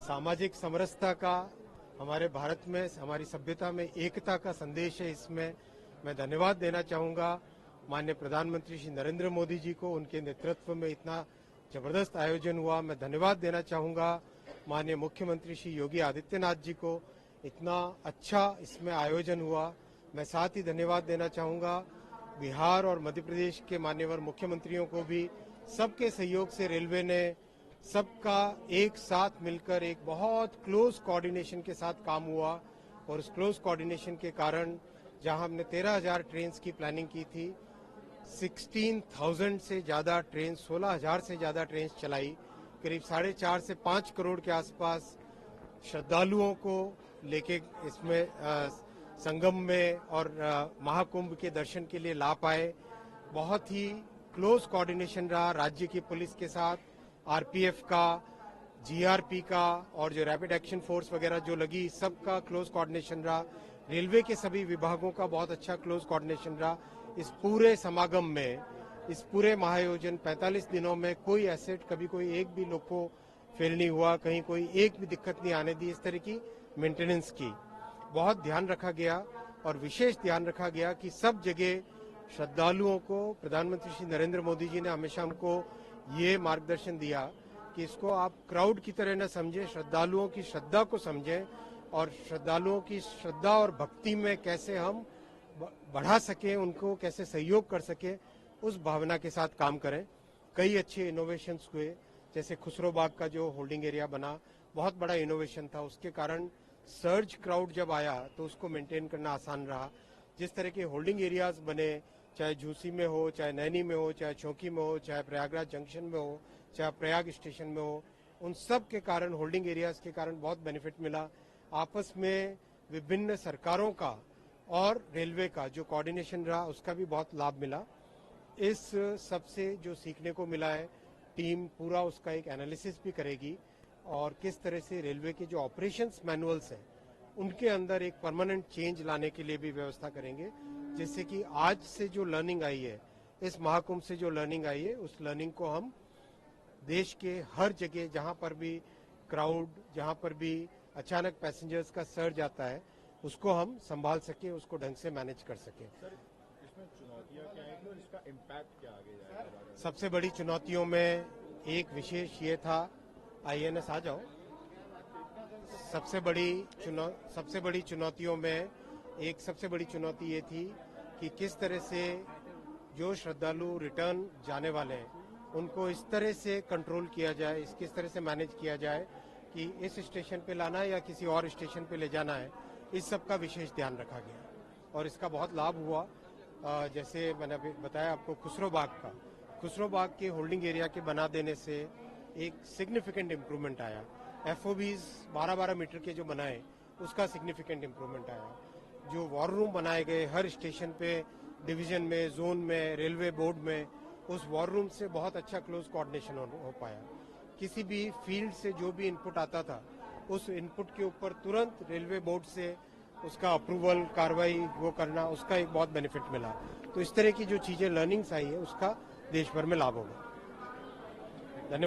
सामाजिक समरसता का हमारे भारत में, हमारी सभ्यता में एकता का संदेश है। इसमें मैं धन्यवाद देना चाहूँगा माननीय प्रधानमंत्री श्री नरेंद्र मोदी जी को। उनके नेतृत्व में इतना जबरदस्त आयोजन हुआ। मैं धन्यवाद देना चाहूँगा माननीय मुख्यमंत्री श्री योगी आदित्यनाथ जी को, इतना अच्छा इसमें आयोजन हुआ। मैं साथ ही धन्यवाद देना चाहूँगा बिहार और मध्य प्रदेश के मान्यवर मुख्यमंत्रियों को भी। सबके सहयोग से रेलवे ने सबका एक साथ मिलकर एक बहुत क्लोज कोऑर्डिनेशन के साथ काम हुआ और उस क्लोज कोऑर्डिनेशन के कारण जहां हमने 13,000 ट्रेन की प्लानिंग की थी, 16,000 से ज्यादा ट्रेन, 16,000 से ज्यादा ट्रेन चलाई। करीब 4.5 से 5 करोड़ के आसपास श्रद्धालुओं को लेके इसमें संगम में और महाकुंभ के दर्शन के लिए ला पाए। बहुत ही क्लोज कोऑर्डिनेशन रहा राज्य की पुलिस के साथ, आरपीएफ का, जीआरपी का और जो रैपिड एक्शन फोर्स वगैरह जो लगी, सबका क्लोज कोऑर्डिनेशन रहा। रेलवे के सभी विभागों का बहुत अच्छा क्लोज कोऑर्डिनेशन रहा। इस पूरे समागम में, इस पूरे महाआयोजन 45 दिनों में कोई एसेट, कभी कोई एक भी लोग को फेल नहीं हुआ, कहीं कोई एक भी दिक्कत नहीं आने दी। इस तरह की मेंटेनेंस की बहुत ध्यान रखा गया और विशेष ध्यान रखा गया कि सब जगह श्रद्धालुओं को प्रधानमंत्री श्री नरेंद्र मोदी जी ने हमेशा हमको ये मार्गदर्शन दिया कि इसको आप क्राउड की तरह न समझें, श्रद्धालुओं की श्रद्धा को समझें और श्रद्धालुओं की श्रद्धा और भक्ति में कैसे हम बढ़ा सकें, उनको कैसे सहयोग कर सकें, उस भावना के साथ काम करें। कई अच्छे इनोवेशंस हुए, जैसे खुसरो बाग का जो होल्डिंग एरिया बना, बहुत बड़ा इनोवेशन था। उसके कारण सर्ज क्राउड जब आया तो उसको मेंटेन करना आसान रहा। जिस तरह के होल्डिंग एरियाज बने, चाहे झूसी में हो, चाहे नैनी में हो, चाहे चौकी में हो, चाहे प्रयागराज जंक्शन में हो, चाहे प्रयाग स्टेशन में हो, उन सब के कारण, होल्डिंग एरियाज के कारण बहुत बेनिफिट मिला। आपस में विभिन्न सरकारों का और रेलवे का जो कोऑर्डिनेशन रहा, उसका भी बहुत लाभ मिला। इस सबसे जो सीखने को मिला है, टीम पूरा उसका एक एनालिसिस भी करेगी और किस तरह से रेलवे के जो ऑपरेशंस मैनुअल्स हैं उनके अंदर एक परमानेंट चेंज लाने के लिए भी व्यवस्था करेंगे, जिससे कि आज से जो लर्निंग आई है, इस महाकुंभ से जो लर्निंग आई है, उस लर्निंग को हम देश के हर जगह जहां पर भी क्राउड, जहां पर भी अचानक पैसेंजर्स का सर्ज आता है, उसको हम संभाल सके, उसको ढंग से मैनेज कर सके। सर, इसमें चुनौतियां क्या हैं और इसका इम्पैक्ट क्या आगे जाएगा? सबसे बड़ी चुनौतियों में एक विशेष ये था, आईएनएस आ जाओ। सबसे बड़ी चुनौतियों में एक सबसे बड़ी चुनौती ये थी कि किस तरह से जो श्रद्धालु रिटर्न जाने वाले हैं उनको इस तरह से कंट्रोल किया जाए, किस तरह से मैनेज किया जाए कि इस स्टेशन पे लाना है या किसी और स्टेशन पे ले जाना है। इस सब का विशेष ध्यान रखा गया और इसका बहुत लाभ हुआ। जैसे मैंने अभी बताया आपको, खुसरो बाग के होल्डिंग एरिया के बना देने से एक सिग्निफिकेंट इम्प्रूवमेंट आया। एफओबीज 12-12 मीटर के जो बनाए, उसका सिग्निफिकेंट इम्प्रूवमेंट आया। जो वॉर रूम बनाए गए हर स्टेशन पे, डिवीजन में, जोन में, रेलवे बोर्ड में, उस वॉर रूम से बहुत अच्छा क्लोज कोऑर्डिनेशन हो पाया। किसी भी फील्ड से जो भी इनपुट आता था, उस इनपुट के ऊपर तुरंत रेलवे बोर्ड से उसका अप्रूवल, कार्रवाई वो करना, उसका एक बहुत बेनिफिट मिला। तो इस तरह की जो चीजें, लर्निंग्स आई है, उसका देश भर में लाभ होगा।